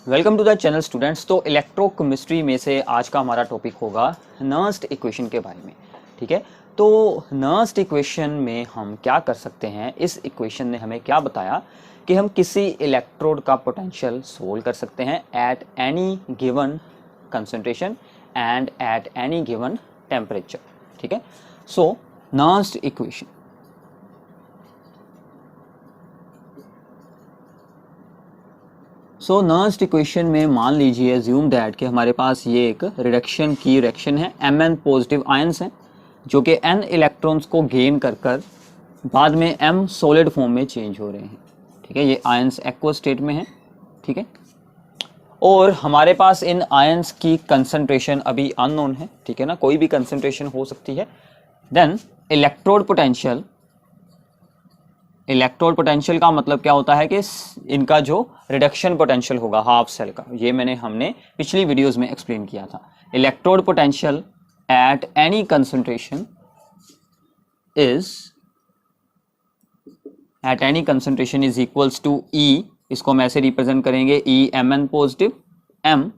Welcome to the channel students. तो electrochemistry में से आज का हमारा टॉपिक होगा नर्स्ड इक्वेशन के बारे में। ठीक है, तो नर्स्ड इक्वेशन में हम क्या कर सकते हैं, इस इक्वेशन ने हमें क्या बताया कि हम किसी इलेक्ट्रोड का पोटेंशियल सोल्व कर सकते हैं at any given concentration and at any given temperature. ठीक है, सो नर्स्ड इक्वेशन, सो नर्स्ड इक्वेशन में मान लीजिए अज्यूम दैट कि हमारे पास ये एक रिडक्शन की रिएक्शन है, Mn पॉजिटिव आयंस हैं जो कि N इलेक्ट्रॉन्स को गेन कर कर बाद में M सॉलिड फॉर्म में चेंज हो रहे हैं। ठीक है, ये आयंस एक्वस स्टेट में है। ठीक है, और हमारे पास इन आयंस की कंसंट्रेशन अभी अननोन है। ठीक है ना, कोई भी कंसंट्रेशन हो सकती है। देन इलेक्ट्रोड पोटेंशियल का मतलब क्या होता है कि इनका जो रिडक्शन पोटेंशियल होगा हाफ सेल का, ये हमने पिछली वीडियोस में एक्सप्लेन किया था। Electrode potential at any concentration is equals to E, इसको हम ऐसे रिप्रेजेंट करेंगे ई Mn पॉजिटिव M,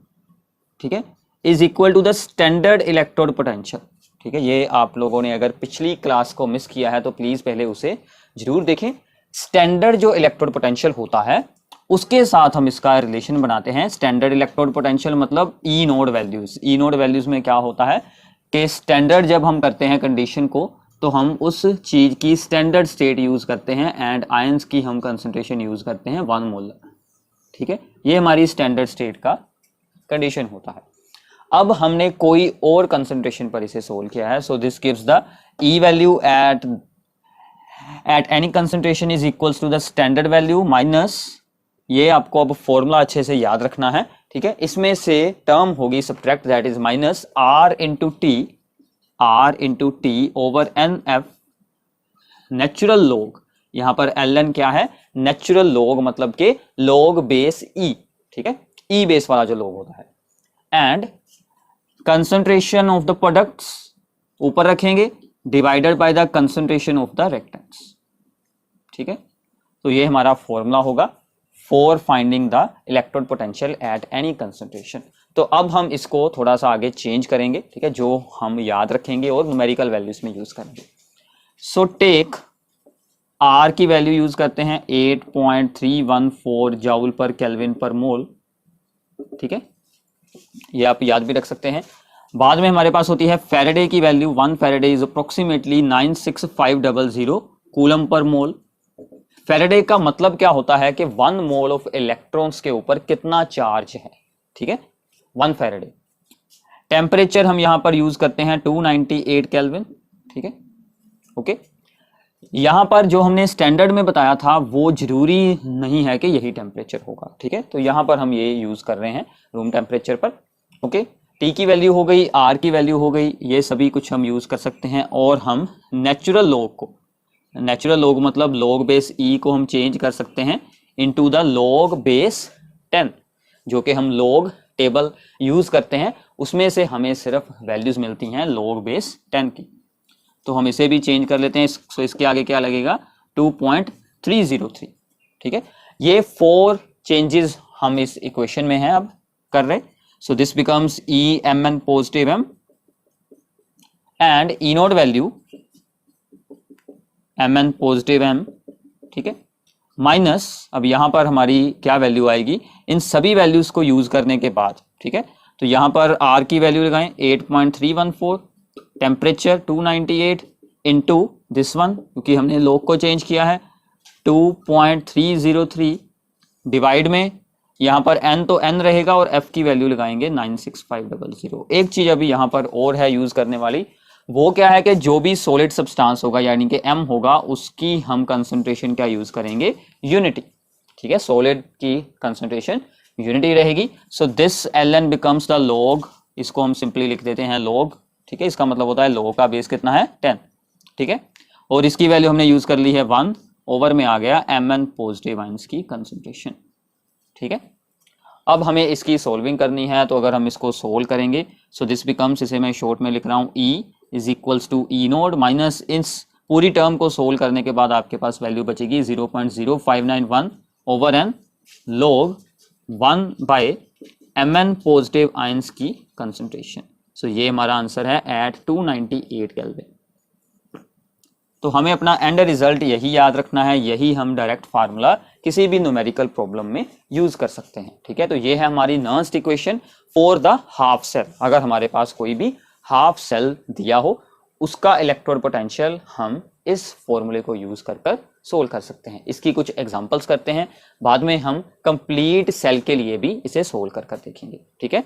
ठीक है, is equal to the standard electrode potential. ठीक है, ये आप लोगों ने अगर पिछली क्लास को मिस किया है तो प्लीज पहले उसे जरूर देखें। स्टैंडर्ड जो इलेक्ट्रोड पोटेंशियल होता है उसके साथ हम इसका रिलेशन बनाते हैं। स्टैंडर्ड इलेक्ट्रोड पोटेंशियल मतलब ई नोड वैल्यूज। ई नोड वैल्यूज में क्या होता है कि स्टैंडर्ड जब हम करते हैं कंडीशन को तो हम उस चीज की स्टैंडर्ड स्टेट यूज करते हैं एंड आयंस की हम कंसंट्रेशन यूज करते हैं 1 मोलर। ठीक है, ये हमारी स्टैंडर्ड स्टेट का कंडीशन होता है। अब हमने कोई और कंसंट्रेशन पर इसे सोल्व किया है, so this gives the E value at any concentration is equals to the standard value minus, ये आपको अब फॉर्मूला अच्छे से याद रखना है। ठीक है, इसमें से टर्म होगी subtract, that is minus R into T over n F natural log. यहां पर एल एन क्या है, नेचुरल लॉग मतलब के लॉग बेस ई। ठीक है, ई बेस वाला जो लॉग होता है, and concentration of the products ऊपर रखेंगे divided by the concentration of the reactants. ठीक है, तो ये हमारा फॉर्मूला होगा for finding the electrode potential at any concentration. तो अब हम इसको थोड़ा सा आगे चेंज करेंगे। ठीक है, जो हम याद रखेंगे और न्यूमेरिकल वैल्यूज में यूज करेंगे। सो टेक आर की वैल्यू यूज करते हैं 8.314 जूल पर केल्विन पर मोल। ठीक है, ये आप याद भी रख सकते हैं। बाद में हमारे पास होती है फैराडे की value, 1 Faraday is approximately 96500 coulomb per mole. Faraday का मतलब क्या होता है कि 1 मोल ऑफ इलेक्ट्रॉन्स के ऊपर कितना चार्ज है। ठीक है, 1 फैराडे। टेम्परेचर हम यहां पर यूज करते हैं 298 केल्विन। ठीक है, ओके। यहां पर जो हमने स्टैंडर्ड में बताया था वो जरूरी नहीं है कि यही टेम्परेचर होगा। ठीक है, तो यहां पर हम ये यूज कर रहे हैं रूम टेम्परेचर पर। ओके, टी की वैल्यू हो गई, आर की वैल्यू हो गई, ये सभी कुछ हम यूज कर सकते हैं। और हम नेचुरल लॉग मतलब लॉग बेस ई को हम चेंज कर सकते हैं इनटू द लॉग बेस 10, जो कि हम लॉग टेबल यूज करते हैं, उसमें से हमें सिर्फ वैल्यूज मिलती हैं लॉग बेस 10 की। तो हम इसे भी चेंज कर लेते हैं। सो इसके आगे क्या लगेगा 2.303। ठीक है, ये 4 चेंजेस हम इस इक्वेशन में हैं अब कर रहे। So this becomes E Mn positive M and E nought value Mn positive M। ठीक है, माइनस अब यहां पर हमारी क्या वैल्यू आएगी इन सभी वैल्यूज को यूज करने के बाद। ठीक है, तो यहां पर R की वैल्यू लगाएं 8.314, टेम्परेचर 298 इंटू दिस वन क्योंकि हमने लॉग को चेंज किया है 2.303 डिवाइड में यहां पर n तो n रहेगा और f की वैल्यू लगाएंगे 96500। एक चीज अभी यहां पर और है यूज करने वाली, वो क्या है कि जो भी सॉलिड सब्सटेंस होगा यानी कि m होगा उसकी हम कंसंट्रेशन क्या यूज करेंगे, यूनिटी। ठीक है, सॉलिड की कंसंट्रेशन यूनिटी रहेगी। So this ln becomes the log, इसको हम सिंपली लिख देते हैं लॉग। ठीक है, इसका मतलब होता है लॉग का बेस कितना है 10। ठीक है, और इसकी वैल्यू हमने यूज कर ली है 1 ओवर में आ गया Mn पॉजिटिव आयंस की कंसंट्रेशन। ठीक है, अब हमें इसकी सोल्विंग करनी है, तो अगर हम इसको सोल्व करेंगे सो दिस बिकम्स, इसे मैं शॉर्ट में लिख रहा हूं E is equals to E nought minus इस पूरी टर्म को सोल्व करने के बाद आपके पास वैल्यू बचेगी 0.0591 over n log 1/mn positive ions की कंसंट्रेशन। सो ये हमारा आंसर है एट 298 केल्विन। तो हमें अपना एंड रिजल्ट यही याद रखना है, यही हम डायरेक्ट फार्मूला किसी भी न्यूमेरिकल प्रॉब्लम में यूज कर सकते हैं। ठीक है, तो ये है हमारी Nernst equation for the half cell. अगर हमारे पास कोई भी हाफ सेल दिया हो, उसका इलेक्ट्रोड पोटेंशियल हम इस फॉर्मूले को यूज कर सोल्व कर सकते हैं। इसकी कुछ एग्जांपल्स करते हैं, बाद में हम कंप्लीट सेल के लिए भी इसे सोल्व कर देखेंगे। ठीक है,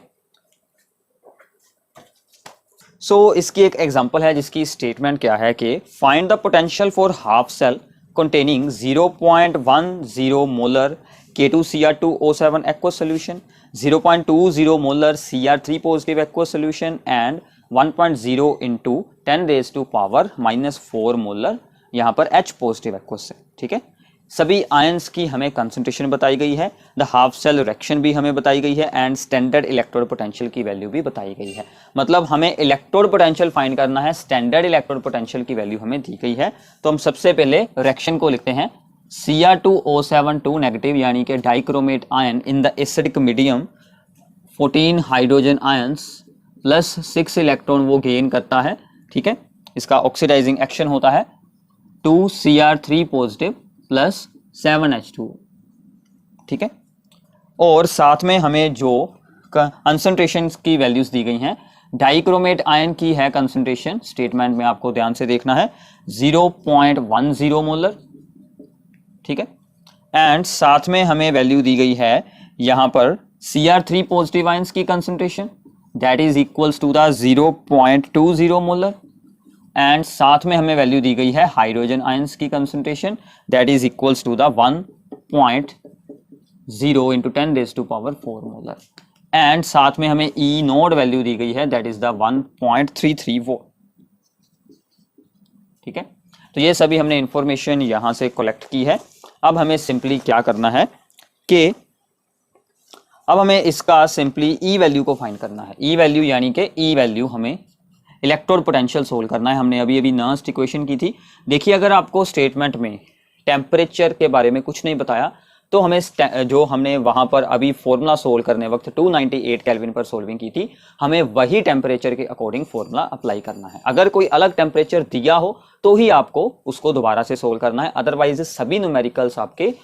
इसकी एक एग्जांपल है जिसकी स्टेटमेंट क्या है कि find the potential for half cell containing 0.10 molar K2Cr2O7 aqueous solution, 0.20 molar Cr3 positive aqueous solution and 1.0 into 10 raised to power -4 molar यहाँ पर H पॉजिटिव aqueous है। ठीक है, सभी आयंस की हमें कंसंट्रेशन बताई गई है, द हाफ सेल रिएक्शन भी हमें बताई गई है एंड स्टैंडर्ड इलेक्ट्रोड पोटेंशियल की वैल्यू भी बताई गई है। मतलब हमें इलेक्ट्रोड पोटेंशियल फाइंड करना है, स्टैंडर्ड इलेक्ट्रोड पोटेंशियल की वैल्यू हमें दी गई है। तो हम सबसे पहले रिएक्शन को लिखते हैं, Cr2O7 2 नेगेटिव यानी कि dichromate ion in the acidic medium 14 hydrogen ions plus 6 electron वो गेन करता है। ठीक है, इसका ऑक्सीडाइजिंग एक्शन होता है 2Cr3 पॉजिटिव प्लस 7H2। ठीक है, और साथ में हमें जो कंसंट्रेशन की वैल्यूज दी गई हैं, डाइक्रोमेट आयन की है कंसंट्रेशन, स्टेटमेंट में आपको ध्यान से देखना है 0.10 मोलर। ठीक है, एंड साथ में हमें वैल्यू दी गई है यहां पर Cr3 पॉजिटिव आयंस की concentration that is equals to the 0.20 molar and साथ में हमें वैल्यू दी गई है हाइड्रोजन आयंस की concentration that is equals to the 1.0 into 10 raise to power 4 molar and साथ में हमें ई नोड वैल्यू दी गई है दैट इज द 1.33 वोल्ट। ठीक है, तो ये सभी हमने इंफॉर्मेशन यहां से कलेक्ट की है। अब हमें सिंपली क्या करना है कि अब हमें इसका सिंपली ई वैल्यू को फाइंड करना है। ई वैल्यू यानी कि ई वैल्यू हमें इलेक्ट्रोड पोटेंशियल सोल्व करना है। हमने अभी अभी नर्स्ट इक्वेशन की थी। देखिए, अगर आपको स्टेटमेंट में टेम्परेचर के बारे में कुछ नहीं बताया तो हमें जो हमने वहां पर अभी फॉर्मूला सोल्व करने वक्त 298 केल्विन पर सोल्विंग की थी, हमें वही टेम्परेचर के अकॉर्डिंग फॉर्मूला अप्लाई करना है। अगर कोई अलग टेम्परेचर दिया हो तो ही आपको उसको दोबारा से सोल्व करना है, अदरवाइज सभी न्यूमेरिकल्स आपके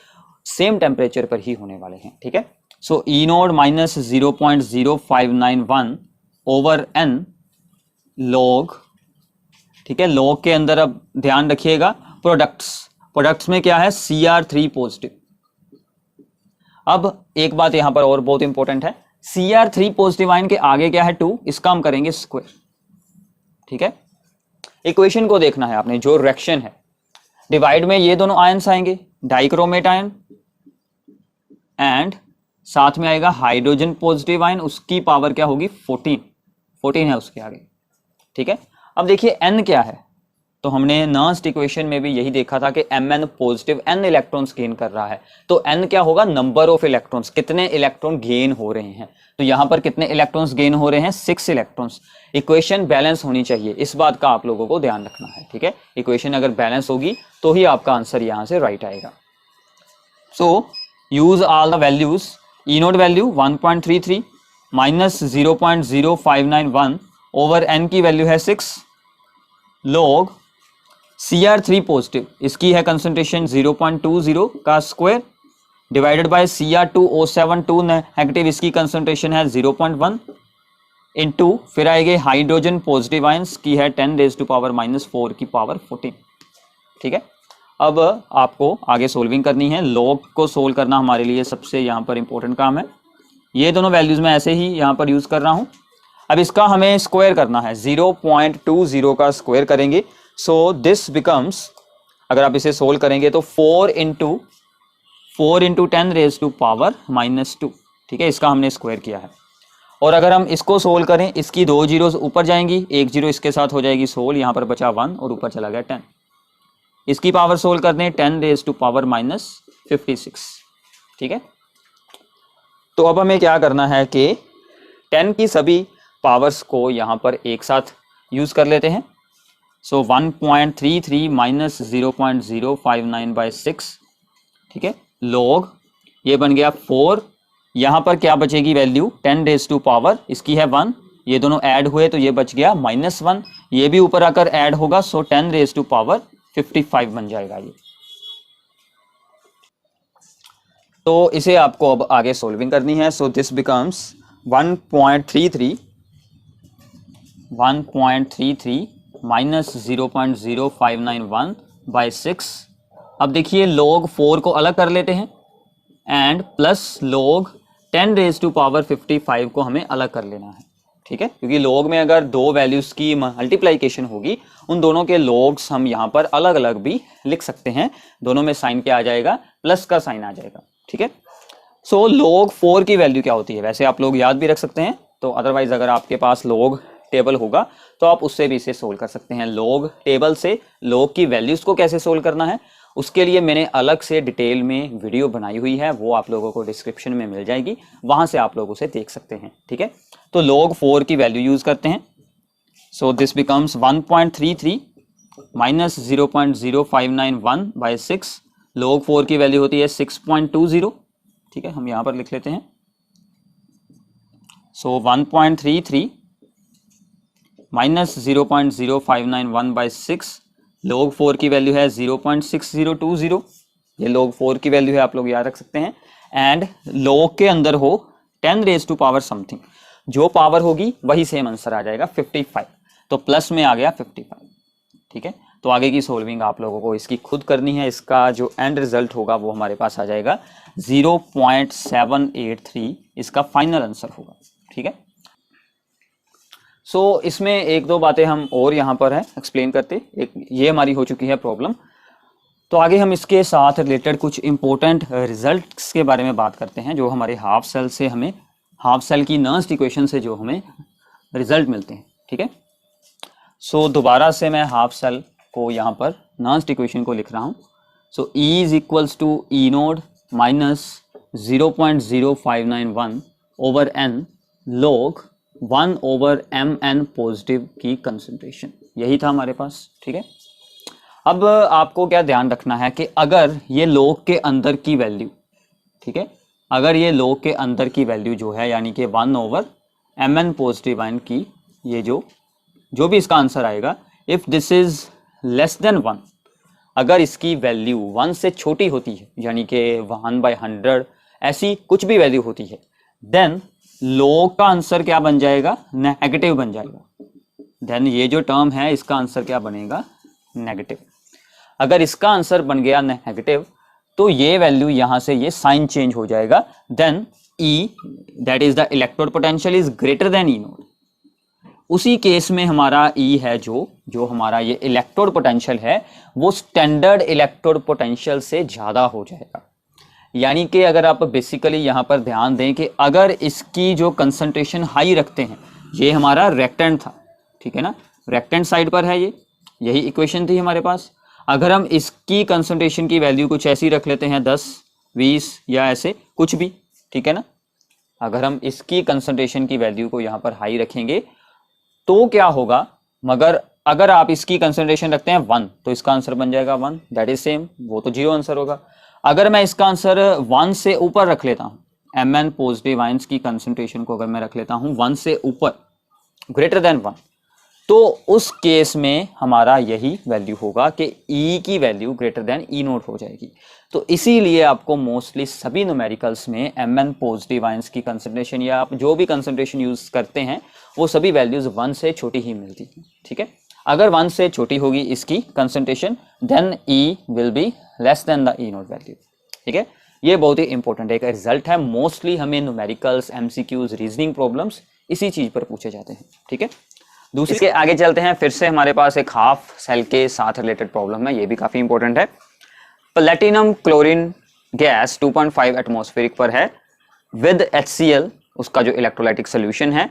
सेम टेम्परेचर पर ही होने वाले हैं। ठीक है, so E nought minus 0.0591 over n log. ठीक है, लॉग के अंदर अब ध्यान रखिएगा प्रोडक्ट्स में क्या है Cr3 पॉजिटिव। अब एक बात यहां पर और बहुत इंपॉर्टेंट है, Cr3 पॉजिटिव आयन के आगे क्या है 2, इसका हम करेंगे स्क्वायर। ठीक है, इक्वेशन को देखना है आपने, जो रिएक्शन है डिवाइड में ये दोनों आयंस आएंगे, डाइक्रोमेट आयन एंड साथ में आएगा हाइड्रोजन पॉजिटिव आयन, उसकी पावर क्या होगी 14 है उसके आगे। ठीक है, अब देखिए n क्या है, तो हमने नर्स्ट इक्वेशन में भी यही देखा था कि Mn positive n electrons gain कर रहा है, तो n क्या होगा नंबर ऑफ इलेक्ट्रॉन्स, कितने इलेक्ट्रॉन गेन हो रहे हैं। तो यहां पर कितने इलेक्ट्रॉन्स गेन हो रहे हैं 6 इलेक्ट्रॉन्स। इक्वेशन बैलेंस होनी चाहिए, इस बात का आप लोगों को ध्यान रखना है। ठीक है, इक्वेशन अगर बैलेंस होगी तो ही आपका आंसर यहां से राइट आएगा। So use all the values, E nought value 1.33 minus 0.0591 over n की वैल्यू है 6 लॉग Cr3 पॉजिटिव, इसकी है कंसंट्रेशन 0.20 का square divided by Cr2O7 2 negative, इसकी कंसंट्रेशन है 0.1 इनटू फिर आएगी हाइड्रोजन पॉजिटिव आयंस की है 10 रेज़ टू पावर -4 की पावर 14। ठीक है, अब आपको आगे सोल्विंग करनी है। लॉग को सोल्व करना हमारे लिए सबसे यहाँ पर इंपॉर्टेंट काम है। ये दोनों वैल्यूज मैं ऐसे ही यहाँ पर यूज कर रहा हूँ। अब इसका हमें स्क्वायर करना है, 0.20 का स्क्वायर करेंगे। सो दिस बिकम्स, अगर आप इसे सोल्व करेंगे तो 4 इंटू 10 रेज़ टू पावर -2। ठीक है, इसका हमने स्क्वायर किया है। और अगर हम इसको सोल्व करें, इसकी 2 जीरोस ऊपर जाएंगी, 1 जीरो इसके साथ हो जाएगी सोल्व, यहाँ पर बचा 1 और ऊपर चला गया 10। इसकी पावर सोल्व करते हैं 10 रेज़ टू पावर -56। ठीक है, तो अब हमें क्या करना है कि 10 की सभी पावर्स को यहाँ पर एक साथ यूज कर लेते हैं। सो 1.33 माइनस 0.059 बाई 6। ठीक है, लॉग ये बन गया 4 यहां पर क्या बचेगी वैल्यू 10 रेज टू पावर इसकी है 1, ये दोनों ऐड हुए तो ये बच गया -1, ये भी ऊपर आकर ऐड होगा, सो 10 रेज टू पावर 55 बन जाएगा ये। तो इसे आपको अब आगे सोल्विंग करनी है। So this becomes 1.33 minus 0.0591 by 6। अब देखिए log 4 को अलग कर लेते हैं and plus log 10 raise to power 55 को हमें अलग कर लेना है, ठीक है, क्योंकि log में अगर दो वैल्यूज की मल्टीप्लाइकेशन होगी उन दोनों के logs हम यहाँ पर अलग अलग भी लिख सकते हैं, दोनों में साइन क्या आ जाएगा, प्लस का साइन आ जाएगा, ठीक है। सो log 4 की वैल्यू क्या होती है, वैसे आप लोग याद भी रख सकते हैं, तो अदरवाइज अगर आपके पास log टेबल होगा तो आप उससे भी इसे सोल्व कर सकते हैं। log टेबल से log की वैल्यूज को कैसे सोल्व करना है उसके लिए मैंने अलग से डिटेल में वीडियो बनाई हुई है, वो आप लोगों को डिस्क्रिप्शन में मिल जाएगी, वहां से आप लोग उसे देख सकते हैं, ठीक है। तो log 4 की वैल्यू यूज करते हैं। So this becomes 1.33 minus 0.0591 by 6। log 4 की वैल्यू होती है 6.20, ठीक है, हम यहाँ पर लिख लेते हैं। सो 1.33 माइनस 0.0591 बाई 6, log 4 की वैल्यू है 0.6020, ये log 4 की वैल्यू है, आप लोग याद रख सकते हैं। एंड log के अंदर हो 10 रेज टू पावर समथिंग, जो पावर होगी वही सेम आंसर आ जाएगा 55, तो प्लस में आ गया 55, ठीक है। तो आगे की सोल्विंग आप लोगों को इसकी खुद करनी है, इसका जो एंड रिजल्ट होगा वो हमारे पास आ जाएगा 0.783, इसका फाइनल आंसर होगा, ठीक है। सो इसमें एक दो बातें हम और यहाँ पर है एक्सप्लेन करते, एक ये हमारी हो चुकी है प्रॉब्लम, तो आगे हम इसके साथ रिलेटेड कुछ इंपॉर्टेंट रिजल्ट्स के बारे में बात करते हैं, जो हमारे हाफ सेल से हमें, हाफ सेल की नर्स्ट इक्वेशन से जो हमें रिजल्ट मिलते हैं, ठीक है। सो दोबारा से मैं हाफ सेल को यहाँ पर नर्स्ट इक्वेशन को लिख रहा हूँ। So E is equals to E nought minus 0.0591 over n log 1 over mn positive की कंसंट्रेशन, यही था हमारे पास, ठीक है। अब आपको क्या ध्यान रखना है कि अगर ये log के अंदर की वैल्यू, ठीक है, अगर ये log के अंदर की वैल्यू जो है यानी कि 1 ओवर mn पॉजिटिव आयन की, ये जो भी इसका आंसर आएगा, if this is less than 1, अगर इसकी वैल्यू 1 से छोटी होती है यानी कि 1/100 ऐसी कुछ भी वैल्यू होती है, देन log का आंसर क्या बन जाएगा, नेगेटिव बन जाएगा। देन ये जो टर्म है इसका आंसर क्या बनेगा, नेगेटिव। अगर इसका आंसर बन गया नेगेटिव तो ये वैल्यू यहां से ये साइन चेंज हो जाएगा, then E that is the electrode potential is greater than E nought. उसी केस में हमारा E है जो हमारा ये इलेक्ट्रोड पोटेंशियल है वो स्टैंडर्ड इलेक्ट्रोड पोटेंशियल से ज्यादा हो जाएगा। यानी कि अगर आप बेसिकली यहाँ पर ध्यान दें कि अगर इसकी जो कंसंट्रेशन हाई रखते हैं, ये हमारा रेक्टेंट था, ठीक है ना, रेक्टेंट साइड पर है, ये यही इक्वेशन थी हमारे पास। अगर हम इसकी कंसंट्रेशन की वैल्यू कुछ ऐसी रख लेते हैं 10, 20 या ऐसे कुछ भी, ठीक है ना, अगर हम इसकी कंसंट्रेशन की वैल्यू को यहाँ पर हाई रखेंगे तो क्या होगा, मगर अगर आप इसकी कंसंट्रेशन रखते हैं 1 तो इसका आंसर बन जाएगा 1, दैट इज सेम, वो तो 0 आंसर होगा। अगर मैं इसका आंसर 1 से ऊपर रख लेता हूँ, Mn पॉजिटिव आयंस की कंसंट्रेशन को अगर मैं रख लेता हूँ 1 से ऊपर, ग्रेटर देन 1, तो उस केस में हमारा यही वैल्यू होगा कि E की value greater than E note हो जाएगी। तो इसीलिए आपको मोस्टली सभी न्यूमेरिकल्स में Mn पॉजिटिव आयंस की कंसंट्रेशन या आप जो भी कंसंट्रेशन यूज करते हैं वो सभी वैल्यूज 1 से छोटी ही मिलती है, ठीक है। अगर 1 से छोटी होगी इसकी concentration, then E will be less than the E nought value, ठीक है। ये बहुत ही इंपॉर्टेंट एक रिजल्ट है, मोस्टली हमें न्यूमेरिकल्स, MCQs, रीजनिंग प्रॉब्लम्स इसी चीज पर पूछे जाते हैं, ठीक है। दूसरे के आगे चलते हैं, फिर से हमारे पास एक हाफ सेल के साथ रिलेटेड प्रॉब्लम है, ये भी काफी इंपॉर्टेंट है। प्लेटिनम क्लोरीन गैस 2.5 एटमॉस्फेरिक पर है विद HCl, उसका जो इलेक्ट्रोलाइटिक सोल्यूशन है,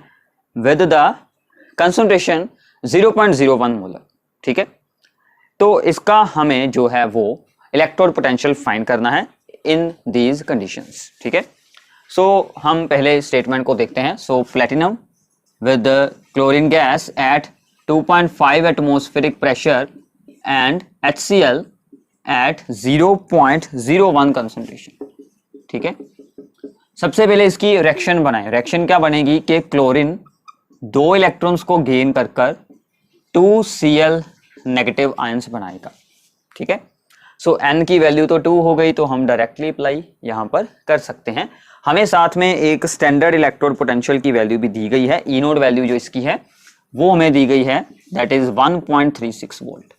विद द कंसंट्रेशन 0.01 मोलर, ठीक है। तो इसका हमें जो है वो इलेक्ट्रोड पोटेंशियल फाइंड करना है इन दीज कंडीशंस, ठीक है। सो हम पहले स्टेटमेंट को देखते हैं। सो platinum with the chlorine gas at 2.5 atmospheric pressure and HCl at 0.01 concentration, ठीक है। सबसे पहले इसकी रिएक्शन बनाए। रिएक्शन क्या बनेगी कि क्लोरीन 2 इलेक्ट्रॉन्स को गेन कर कर 2Cl नेगेटिव आयंस बनाएगा। ठीक है, सो n की वैल्यू तो 2 हो गई, तो हम डायरेक्टली अप्लाई यहां पर कर सकते हैं। हमें साथ में एक स्टैंडर्ड इलेक्ट्रोड पोटेंशियल की वैल्यू भी दी गई है। ई नोड वैल्यू जो इसकी है वो हमें दी गई है, दैट इज 1.36 वोल्ट।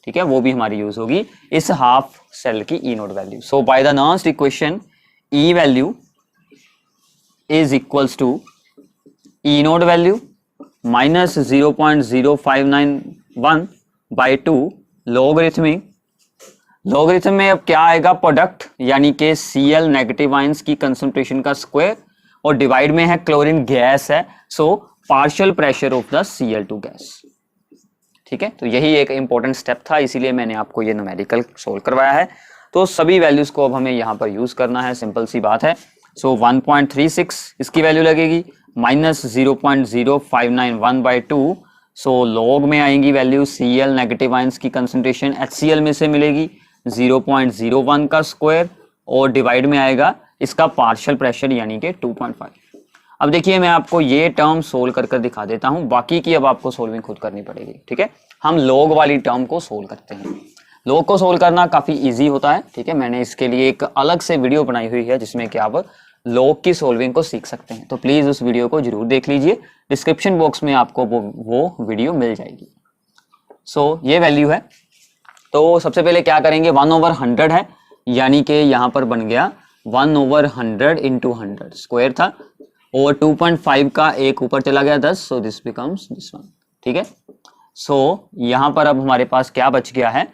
ठीक है, वो भी हमारी यूज होगी इस हाफ सेल की E nought value. So by the Nernst equation E value is equals to E nought value minus 0.0591 by 2 logarithmic. Logarithm में अब क्या आएगा, प्रोडक्ट यानी कि Cl नेगेटिव आयंस की कंसंट्रेशन का स्क्वायर, और डिवाइड में है क्लोरीन गैस है, so partial pressure of the Cl2 gas. ठीक है, तो यही एक इंपॉर्टेंट स्टेप था, इसीलिए मैंने आपको ये न्यूमेरिकल सोल्व करवाया है। तो सभी वैल्यूज को अब हमें यहाँ पर यूज करना है, सिंपल सी बात है। सो 1.36 इसकी वैल्यू लगेगी, माइनस 0.0591 बाई 2, सो लॉग में आएंगी वैल्यू Cl नेगेटिव आयंस की कंसंट्रेशन HCl में से मिलेगी 0.01 का स्क्वायर, और डिवाइड में आएगा इसका पार्शियल प्रेशर यानी कि 2.5। अब देखिए मैं आपको ये टर्म सोल्व कर दिखा देता हूं, बाकी की अब आपको सोल्विंग खुद करनी पड़ेगी। ठीक है, हम लॉग वाली टर्म को सोल्व करते हैं। लॉग को सोल्व करना काफी इजी होता है। ठीक है, मैंने इसके लिए एक अलग से वीडियो बनाई हुई है जिसमें कि आप लॉग की सोल्विंग को सीख सकते हैं, तो प्लीज उस वीडियो को जरूर देख लीजिए, डिस्क्रिप्शन बॉक्स में आपको वो वीडियो मिल जाएगी। सो ये वैल्यू है, तो सबसे पहले क्या करेंगे, 1/100 है, यानी कि यहाँ पर बन गया 1/100 इंटू 100 स्क्वायर था, और 2.5 का एक ऊपर चला गया 10, so this becomes this one. ठीक है, सो यहाँ पर अब हमारे पास क्या बच गया है,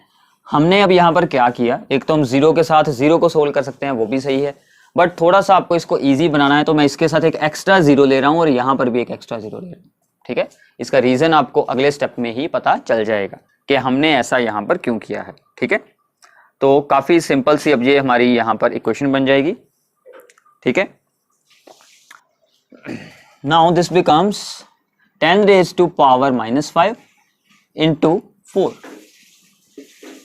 हमने अब यहाँ पर क्या किया, एक तो हम 0 के साथ 0 को सोल्व कर सकते हैं, वो भी सही है, बट थोड़ा सा आपको इसको इजी बनाना है, तो मैं इसके साथ एक एक्स्ट्रा 0 ले रहा हूँ और यहाँ पर भी एक एक्स्ट्रा 0 ले रहा हूँ। ठीक है, इसका रीजन आपको अगले स्टेप में ही पता चल जाएगा कि हमने ऐसा यहाँ पर क्यों किया है। ठीक है, तो काफी सिंपल सी अब ये हमारी यहाँ पर इक्वेशन बन जाएगी। ठीक है, नाउ दिस बिकम्स 10⁻⁻5 इंटू 4,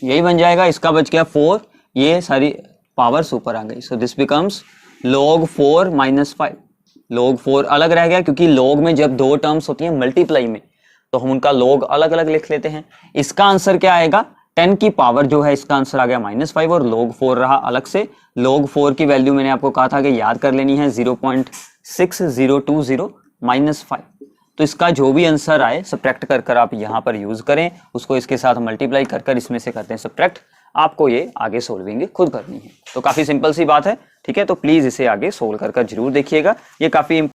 यही बन जाएगा। इसका बच गया 4, ये सारी पावर्स ऊपर आ गई, so this becomes log 4 - 5। log 4 अलग रह गया, क्योंकि log में जब दो टर्म्स होती हैं मल्टीप्लाई में, तो हम उनका log अलग अलग लिख लेते हैं। इसका आंसर क्या आएगा, 10 की पावर जो है इसका आंसर आ गया -5, और log 4 रहा अलग से। log 4 की वैल्यू मैंने आपको कहा था कि याद कर लेनी है, 0.6020 -5। तो इसका जो भी आंसर आए सब्ट्रैक्ट कर आप यहाँ पर यूज करें, उसको इसके साथ मल्टीप्लाई कर इसमें से करते हैं सब्ट्रैक्ट। आपको ये आगे सोल्विंग खुद करनी है, तो काफी सिंपल सी बात है। ठीक है, तो प्लीज इसे आगे सोल्व कर जरूर देखिएगा, ये काफी